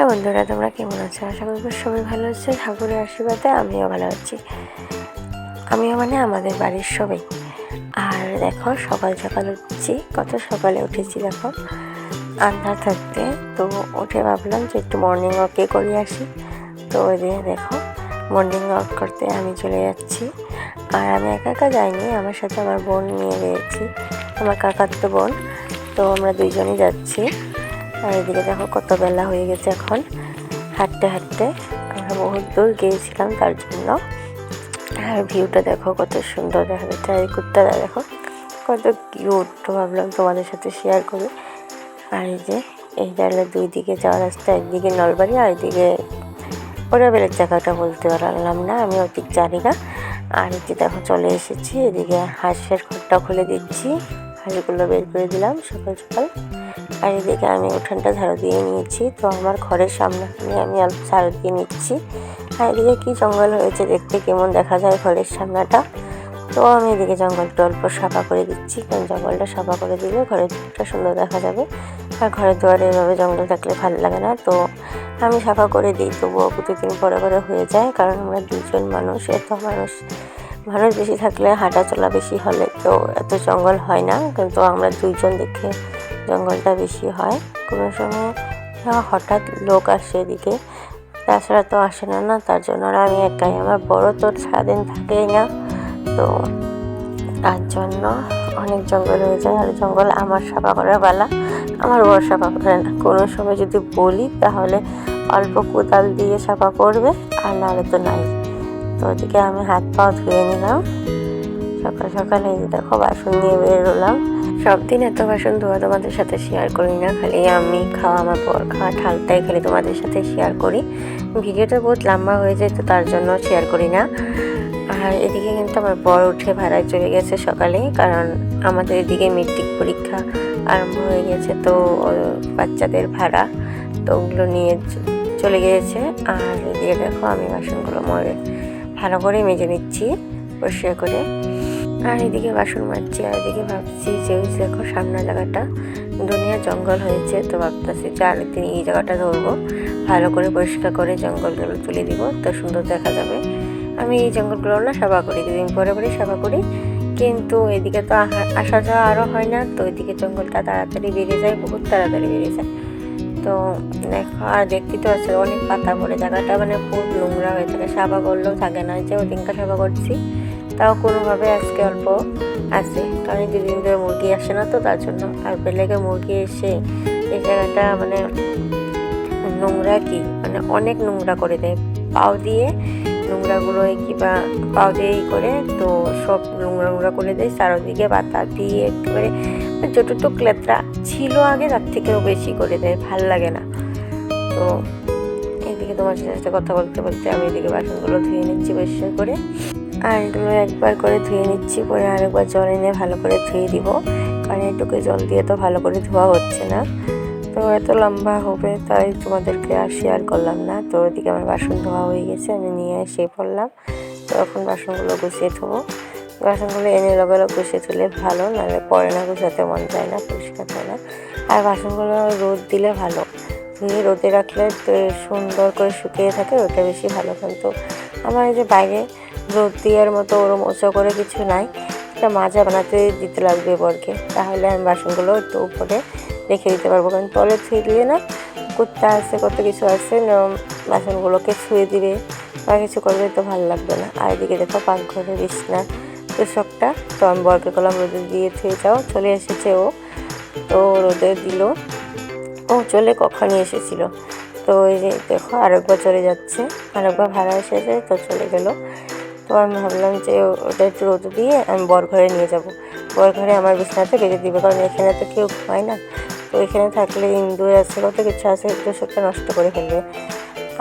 Hello বন্ধুরা, তোমরা কেমন আছো? আশা করি সবাই ভালো আছে। ঠাকুরের আশীর্বাদে আমিও ভালো আছি। আমিও মানে আমাদের বাড়ির সবাই। আর দেখো, সকাল সকাল উঠছি, কত সকালে উঠেছি দেখো, আন্ধার থাকতে। তো উঠে ভাবলাম যে একটু মর্নিং ওয়াকে করে আসি। তো ওই দিকে দেখো, মর্নিং ওয়াক করতে আমি চলে যাচ্ছি। আর আমি একা একা যাইনি, আমার সাথে আমার বোন নিয়ে গিয়েছি, আমার কাকাতো বোন। তো আমরা দুইজনই যাচ্ছি। আর এদিকে দেখো কত বেলা হয়ে গেছে এখন। হাঁটতে হাঁটতে আমরা বহুত দূর গিয়েছিলাম তার জন্য। আর ভিউটা দেখো কত সুন্দর দেখা যাচ্ছে। আর এই কুত্তাটা দেখো কত কিউট, তো ভাবলাম তোমাদের সাথে শেয়ার করি। আর এই যে এই জায়গায় দুই দিকে যাওয়ার রাস্তা, একদিকে নলবাড়ি আর একদিকে ওরা বেলের জায়গাটা বলতে পারলাম না, আমি অধিক জানি না। আর এদিকে দেখো চলে এসেছি, এদিকে হাঁসের ঘরটা খুলে দিচ্ছি, হাঁসগুলো বের করে দিলাম সকাল সকাল। আর এদিকে আমি উঠানটা ঝাড়ু দিয়ে নিয়েছি। তো আমার ঘরের সামনে আমি অল্প ঝাড়ু দিয়ে নিচ্ছি। আর এদিকে কী জঙ্গল হয়েছে, দেখতে কেমন দেখা যায় ঘরের সামনেটা। তো আমি এদিকে জঙ্গলটা অল্প সাফা করে দিচ্ছি, কারণ জঙ্গলটা সাফা করে দিলে ঘরের দুয়ারটা সুন্দর দেখা যাবে। আর ঘরের দুয়ারে এভাবে জঙ্গল থাকলে ভালো লাগে না, তো আমি সাফা করে দিই। তবুও প্রতিদিন পরে পরে হয়ে যায়, কারণ আমরা দুজন মানুষ, এত মানুষ বেশি থাকলে হাঁটা চলা বেশি হলে তো এত জঙ্গল হয় না, কিন্তু আমরা দুইজন দেখে জঙ্গলটা বেশি হয়। কোনো সময় হঠাৎ লোক আসে এদিকে, তাছাড়া তো আসে না, তার জন্য আর আমি একাই। আমার বড় তো সারাদিন থাকেই না, তো তার জন্য অনেক জঙ্গল হয়ে যায়। আর জঙ্গল আমার সাফা করার বেলা আমার বড় সাফা করে না। কোনো সময় যদি বলি তাহলে অল্প কোদাল দিয়ে সাফা করবে, আর নাহলে তো নাই। তো ওদিকে আমি হাত পা ধুয়ে নিলাম সকাল সকাল। এই দেখো বাসন নিয়ে বেরোলাম। সব দিন এত বাসন ধোয়া তোমাদের সাথে শেয়ার করি না, খালি আমি খাওয়া, আমার বর খাওয়া ঠালটাই খালি তোমাদের সাথে শেয়ার করি। ভিডিওটা বহুত লম্বা হয়ে যায়, তো তার জন্য শেয়ার করি না। আর এদিকে কিন্তু আমার বর উঠে ভাড়ায় চলে গেছে সকালে, কারণ আমাদের এদিকে মেট্রিক পরীক্ষা আরম্ভ হয়ে গেছে, তো বাচ্চাদের ভাড়া, তো ওগুলো নিয়ে চলে গিয়েছে। আর এদিকে দেখো আমি বাসনগুলো ভালো করে মেজে নিচ্ছি পরিষ্কার করে। আর এদিকে বাসন মাজছি, আর এদিকে ভাবছি যে দেখো সামনের জায়গাটা দুনিয়া জঙ্গল হয়েছে, তো ভাবতেছি যে আরেকদিন এই জায়গাটা ধরবো, ভালো করে পরিষ্কার করে জঙ্গলগুলো তুলে দিব, তো সুন্দর দেখা যাবে। আমি এই জঙ্গলগুলো না সাফা করি, দুদিন পরে পরে সাফা করি, কিন্তু এদিকে তো আসা যাওয়া আরও হয় না, তো এদিকে জঙ্গলটা তাড়াতাড়ি বেড়ে যায়, বহুত তাড়াতাড়ি বেড়ে যায়। তো দেখো, আর দেখতে তো আছে অনেক পাতা পড়ে, জায়গাটা মানে খুব নোংরা হয়ে থাকে, সাফা করলেও থাকে না। যে ওদিনকা সাফা করছি তাও কোনোভাবে আজকে অল্প আছে, কারণ দুদিন ধরে মুরগি আসে না, তো তার জন্য। আর বেলেগে মুরগি এসে এই জায়গাটা মানে নোংরা, কি মানে অনেক নোংরা করে দেয়, পাও দিয়ে নোংরাগুলো কিংবা পাও দিয়েই করে, তো সব নোংরা করে দেয় চারদিকে, পাতা দিয়ে একেবারে যতটুক লেত্রা ছিল আগে তার থেকেও বেশি করে দেয়, ভাল লাগে না। তো এদিকে তোমার সাথে কথা বলতে বলতে আমি এদিকে বাসনগুলো ধুয়ে নিচ্ছি পরিষ্কার করে। আর এগুলো একবার করে ধুয়ে নিচ্ছি, পরে আরেকবার জল এনে ভালো করে ধুয়ে দিব, কারণ এটুকু জল দিয়ে তো ভালো করে ধোয়া হচ্ছে না। তো এত লম্বা হবে তাই তোমাদেরকে আর শেয়ার করলাম না। তো ওইদিকে আমার বাসন ধোয়া হয়ে গেছে, আমি নিয়ে এসে পড়লাম। তো এখন বাসনগুলো গুছিয়ে ধোবো। বাসনগুলো এনে লগে গুছিয়ে তুলে ভালো, নাহলে পরে না গুছাতে মন যায় না, পরিষ্কার হয় না। আর বাসনগুলো রোদ দিলে ভালো, ধুয়ে রোদে রাখলে তো সুন্দর করে শুকিয়ে থাকে, ওটা বেশি ভালো। কিন্তু আমার এই যে বাইরে রোদ দেওয়ার মতো ওরম উঁচু করে কিছু নাই, একটা মাজা বানাতে দিতে লাগবে বরকে, তাহলে আমি বাসনগুলো একটু উপরে রেখে দিতে পারবো। কারণ তলে ছুঁয়ে দিলে না, কুত্তা আছে কত কিছু আছে, বাসনগুলোকে ছুঁয়ে দিবে বা কিছু করবে, তো ভালো লাগবে না। আর এদিকে দেখো পাকঘরে বিছনা তোষকটা, তো আমি বরকে করলাম রোদে দিয়ে ছুঁয়ে যাও, চলে এসেছে ও, তো রোদে দিল, ও চলে কখনই এসেছিলো। তো এই যে দেখো আরেকবার চলে যাচ্ছে, আরেকবার ভাড়া এসেছে, তো চলে গেল। তো আমি ভাবলাম যে ওটা একটু রোদে দিয়ে আমি বর ঘরে নিয়ে যাব, বর ঘরে আমার বিছানাতে বেঁধে দিবে, কারণ এখানে তো কেউ ঘুমায় না। তো এখানে থাকলে ইন্দুর আছে, কত কিছু আছে, তোষকটা নষ্ট করে ফেলবে।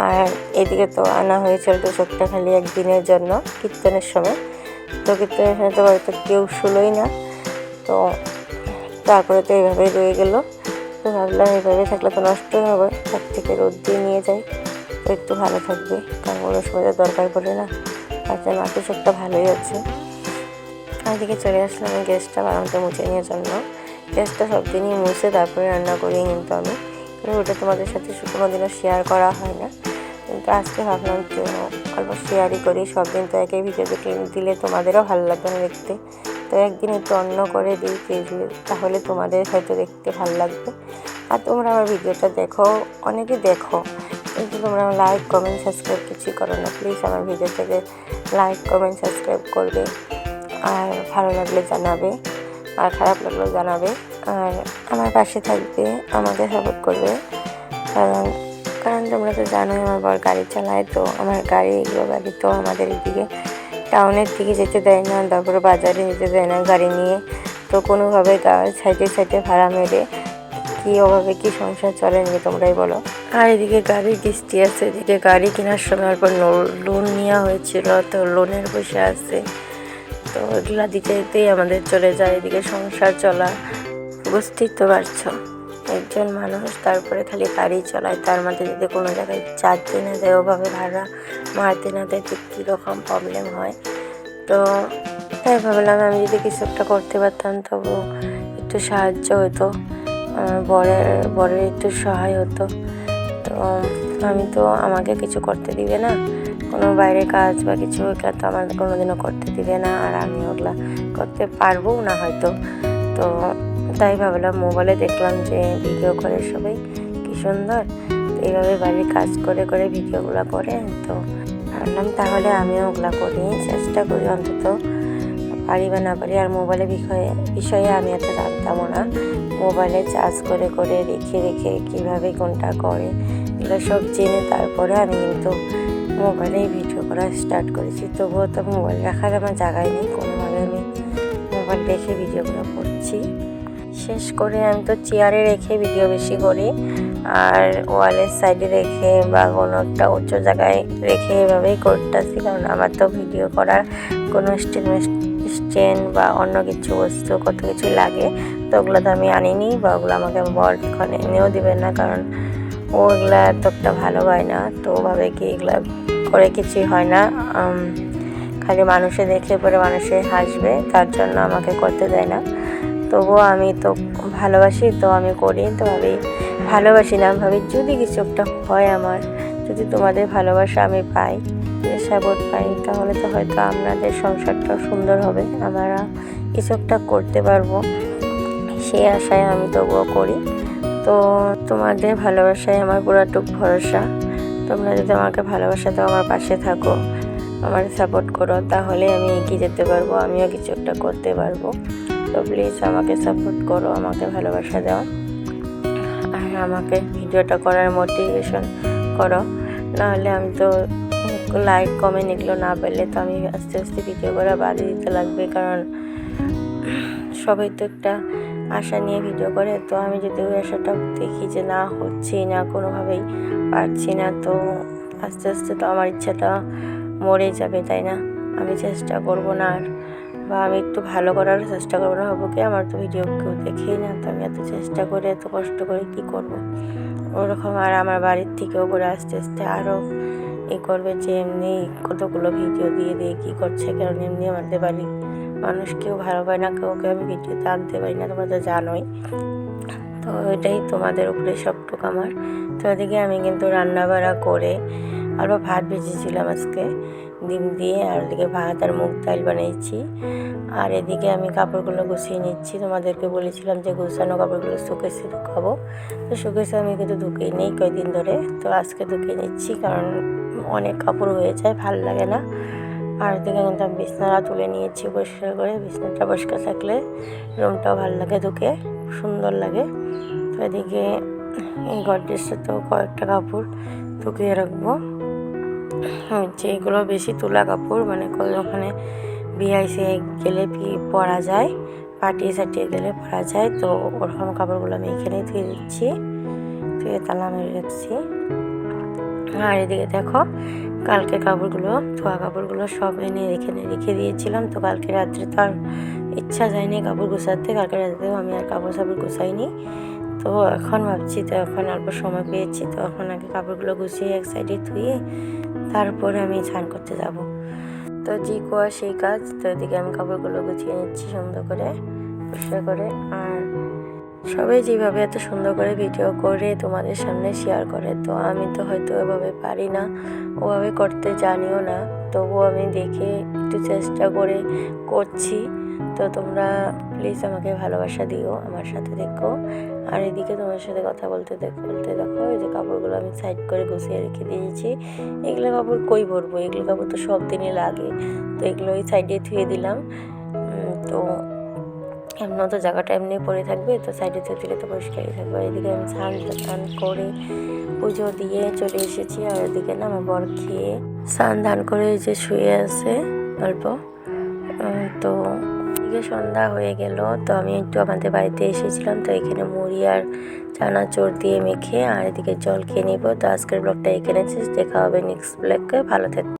আর এদিকে তো আনা হয়েছিল তোষকটা খালি একদিনের জন্য কীর্তনের সময়, তো কীর্তনের সময় তো হয়তো কেউ শুলোই না, তো তারপরে তো এইভাবেই রয়ে গেল। তো ভাবলাম এইভাবে থাকলে তো নষ্ট হবে, তার থেকে রোদ দিয়ে নিয়ে যাই, তো একটু ভালো থাকবে, কারণ কোনো সময় দরকার পড়ে না। আর যেন তোষকটা ভালোই আছে। এদিকে চলে আসলাম আমি গ্যাসটা বারান্দা মুছে নেওয়ার জন্য। গ্যাসটা সব দিনই মুছে তারপরে রান্না করি, কিন্তু আমি ওটা তোমাদের সাথে কোনোদিনও শেয়ার করা হয় না, কিন্তু আজকে ভাবলাম একটু অল্প শেয়ারই করি। সব দিন তো একই ভিডিও দেখে দিলে তোমাদেরও ভালো লাগবে না দেখতে, তো একদিন একটু অন্য করে দিই, তাহলে তোমাদের হয়তো দেখতে ভালো লাগবে। আর তোমরা আমার ভিডিওটা দেখো, অনেকে দেখো, কিন্তু তোমরা লাইক কমেন্ট সাবস্ক্রাইব কিছুই করো না। প্লিজ আমার ভিডিও থেকে লাইক কমেন্ট সাবস্ক্রাইব করবে, আর ভালো লাগলে জানাবে, আর খারাপ লাগলেও জানাবে, আর আমার পাশে থাকবে, আমাকে সাপোর্ট করবে। কারণ তোমরা তো জানোই আমার বর গাড়ি চালায়, তো আমার গাড়ি তো আমাদের এদিকে টাউনের দিকে যেতে দেয় না, তারপরে বাজারে যেতে দেয় না গাড়ি নিয়ে। তো কোনোভাবে সাইডে সাইডে ভাড়া মেরে ওভাবে কি সংসার চলে নিয়ে তোমরাই বলো। আর এদিকে গাড়ির কিস্তি আছে, এদিকে গাড়ি কেনার সময় পর লোন নেওয়া হয়েছিল, তো লোনের পয়সা আছে, তো ওগুলা দিতে দিতেই আমাদের চলে যায়। এদিকে সংসার চলা, বুঝতেই তো পারছো, একজন মানুষ তারপরে খালি গাড়ি চালায়, তার মধ্যে যদি কোনো জায়গায় চারতে না দেয়, ওভাবে ভাড়া মারতে না দেয়, তো কীরকম প্রবলেম হয়। তো তাই ভাবলাম আমি যদি কিছু একটা করতে পারতাম তবু একটু সাহায্য হতো, বরের একটু সহায় হতো। তো আমি তো আমাকে কিছু করতে দিবে না, কোনো বাইরে কাজ বা কিছু, ওগুলো তো আমার কোনোদিনও করতে দিবে না, আর আমি ওগুলা করতে পারবো না হয়তো। তো তাই ভাবলাম, মোবাইলে দেখলাম যে ভিডিও করে সবাই, কি সুন্দর এইভাবে বাড়ির কাজ করে করে ভিডিওগুলো করে, তো ভাবলাম তাহলে আমিও ওগুলা করি, চেষ্টা করি অন্তত, পারি বা না পারি। আর মোবাইলের বিষয়ে আমি এত জানতামও না, মোবাইলে চার্জ করে করে রেখে রেখে কীভাবে কোনটা করে এগুলো সব জেনে তারপরে আমি কিন্তু মোবাইলেই ভিডিও করা স্টার্ট করেছি। তবুও তো মোবাইল রাখার আমার জায়গায় নেই, কোনোভাবে আমি মোবাইল রেখে ভিডিওগুলো করছি। শেষ করে আমি তো চেয়ারে রেখে ভিডিও বেশি করি, আর ওয়ালের সাইডে রেখে বা কোনো একটা উঁচু জায়গায় রেখে এভাবেই করতেছি, কারণ আমার তো ভিডিও করার কোনো স্ট্যান্ড বা অন্য কিছু বস্তু কত কিছু লাগে, তো ওগুলো তো আমি আনিনি, বা ওগুলো আমাকে বর এখন এনেও দিবে না, কারণ ওগুলা এতটা ভালো হয় না। তো ওভাবে কি এগুলা করে কিছুই হয় না, খালি মানুষে দেখে পরে মানুষে হাসবে, তার জন্য আমাকে করতে দেয় না। তবুও আমি তো ভালোবাসি, তো আমি করি, তো ভালোবাসি না, ভাবি যদি কিছু একটা হয় আমার, যদি তোমাদের ভালোবাসা আমি পাই, সাপোর্ট পাই, তাহলে তো হয়তো আপনাদের সংসারটা সুন্দর হবে, আমরা কিছু একটা করতে পারবো, সেই আশায় আমি তবুও করি। তো তোমাদের ভালোবাসায় আমার পুরাটুক ভরসা, তোমরা যদি আমাকে ভালোবাসা দাও, আমার পাশে থাকো, আমার সাপোর্ট করো, তাহলে আমি এগিয়ে যেতে পারবো, আমিও কিছু একটা করতে পারবো। তো প্লিজ আমাকে সাপোর্ট করো, আমাকে ভালোবাসা দাও, আর আমাকে ভিডিওটা করার মোটিভেশন করো, নাহলে আমি তো লাইক কমেন্ট এগুলো না পেলে তো আমি আস্তে আস্তে ভিডিও করা বাদ দিতে লাগবে, কারণ সবাই তো একটা আশা নিয়ে ভিডিও করে। তো আমি যদি ওই আশাটা দেখি যে না হচ্ছেই না, কোনোভাবেই পারছি না, তো আস্তে আস্তে তো আমার ইচ্ছাটা মরে যাবে, তাই না? আমি চেষ্টা করবো না, আর বা আমি একটু ভালো করার চেষ্টা করবো না, হবো কি আমার তো ভিডিও কেউ দেখেই না, তো আমি এত চেষ্টা করে এত কষ্ট করে কী করবো ওরকম। আর আমার বাড়ির থেকেও করে আস্তে আস্তে আরও করবে যে এমনি কতগুলো ভিডিও দিয়ে কী করছে, কারণ এমনি আমাদের বাড়ির মানুষ কেউ ভালো পায় না, কাউকে আমি ভিডিওতে আনতে পারি না, তোমরা তো জানোই। তো এটাই তোমাদের উপরে সবটুকু আমার। তো এদিকে আমি কিন্তু রান্না বাড়া করে অল্প ভাত ভেজেছিলাম আজকে ডিম দিয়ে, আর ওদিকে ভাত আর মুগ ডাল বানিয়েছি, আর এদিকে আমি কাপড়গুলো গুছিয়ে নিচ্ছি। তোমাদেরকে বলেছিলাম যে গুছানো কাপড়গুলো শুকেছে ধুকাবো, তো শুকেছে আমি কিন্তু ধুকেই নেই কয়েকদিন ধরে, তো আজকে ধুকে নিচ্ছি, কারণ অনেক কাপড় হয়ে যায়, ভালো লাগে না। আর ওদিকে কিন্তু আমি বিছনাটা তুলে নিয়েছি পরিষ্কার করে, বিছনাটা পরিষ্কার থাকলে রুমটাও ভালো লাগে, ধুকে সুন্দর লাগে। তো এদিকে এই গডরেজটা তো কয়েকটা কাপড় ধুকিয়ে রাখবো, যেগুলো বেশি তোলা কাপড়, মানে ওখানে বিয়ে গেলে পরা যায়, পাটিয়ে সাটিয়ে গেলে পরা যায়, তো ওরকম কাপড়গুলো আমি এখানেই ধুয়ে দিচ্ছি, ধুয়ে তালা মেরে রাখছি। আর এদিকে দেখো কালকে কাপড়গুলো, ধোয়া কাপড়গুলো সব এনে এখানে রেখে দিয়েছিলাম, তো কালকে রাত্রে তো আর ইচ্ছা যায়নি কাপড় গুছাতে, কালকে রাত্রেও আমি আর কাপড় গুছাইনি। তো এখন ভাবছি, তো এখন অল্প সময় পেয়েছি, তো এখন আগে কাপড়গুলো গুছিয়ে এক সাইডে ধুয়ে তারপরে আমি স্নান করতে যাব। তো যে কোয়া সেই কাজ। তো এদিকে আমি কাপড়গুলো গুছিয়ে নিচ্ছি সুন্দর করে পরিষ্কার করে। আর সবাই যেভাবে এত সুন্দর করে ভিডিও করে তোমাদের সামনে শেয়ার করে, তো আমি তো হয়তো ওভাবে পারি না, ওভাবে করতে জানিও না, তবুও আমি দেখে একটু চেষ্টা করে করছি। তো তোমরা প্লিজ আমাকে ভালোবাসা দিও, আমার সাথে দেখো। আর এদিকে তোমার সাথে কথা বলতে দেখো এই যে কাপড়গুলো আমি সাইড করে গুছিয়ে রেখে দিয়েছি। এগুলো কাপড় কই ভরবো, এগুলো কাপড় তো সব দিনই লাগে, তো এগুলো ওই সাইডে ধুয়ে দিলাম। তো এমন তো জায়গাটা এমনি পড়ে থাকবে, তো সাইডে ধুয়ে দিলে তো পরিষ্কারই থাকবে। এদিকে আমি স্নান করে পুজো দিয়ে চলে এসেছি, আর ওদিকে না আমার বর খেয়ে স্নান করে যে শুয়ে আছে অল্প। তো এদিকে সন্ধ্যা হয়ে গেল, তো আমি একটু আমাদের বাড়িতে এসেছিলাম, তো এখানে মুড়ি আর চানাচুর দিয়ে মেখে আর এদিকে জল খেয়ে নিব। তো আজকের ব্লগটা এখানে শেষ, দেখা হবে নেক্সট ব্লগে। ভালো থাকবে।